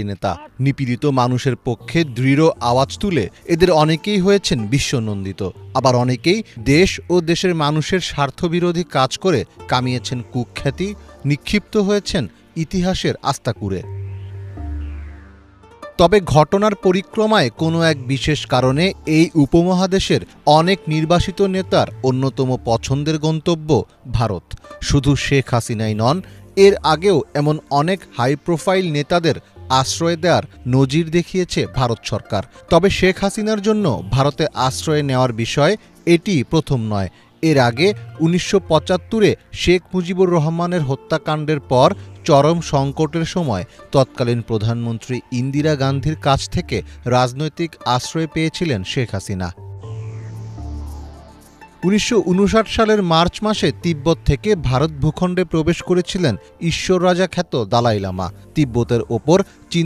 নেতা। নিপীড়িত মানুষের পক্ষে দৃঢ় আওয়াজ তুলে এদের অনেকেই হয়েছেন বিশ্বনন্দিত, আবার অনেকেই দেশ ও দেশের মানুষের স্বার্থবিরোধী কাজ করে কামিয়েছেন কুখ্যাতি, নিক্ষিপ্ত হয়েছেন ইতিহাসের আস্তাকুঁড়ে। তবে ঘটনার পরিক্রমায় কোনো এক বিশেষ কারণে এই উপমহাদেশের অনেক নির্বাসিত নেতার অন্যতম পছন্দের গন্তব্য ভারত। শুধু শেখ হাসিনাই নন, এর আগেও এমন অনেক হাই প্রোফাইল নেতাদের আশ্রয় দেওয়ার নজির দেখিয়েছে ভারত সরকার। তবে শেখ হাসিনার জন্য ভারতে আশ্রয় নেওয়ার বিষয় এটি প্রথম নয়। এর আগে ১৯৭৫-এ শেখ মুজিবুর রহমানের হত্যাকাণ্ডের পর চরম সংকটের সময় তৎকালীন প্রধানমন্ত্রী ইন্দিরা গান্ধীর কাছ থেকে রাজনৈতিক আশ্রয় পেয়েছিলেন শেখ হাসিনা। ১৯৫৯ সালের মার্চ মাসে তিব্বত থেকে ভারত ভূখণ্ডে প্রবেশ করেছিলেন ঈশ্বর রাজা খ্যাত দালাই লামা। তিব্বতের ওপর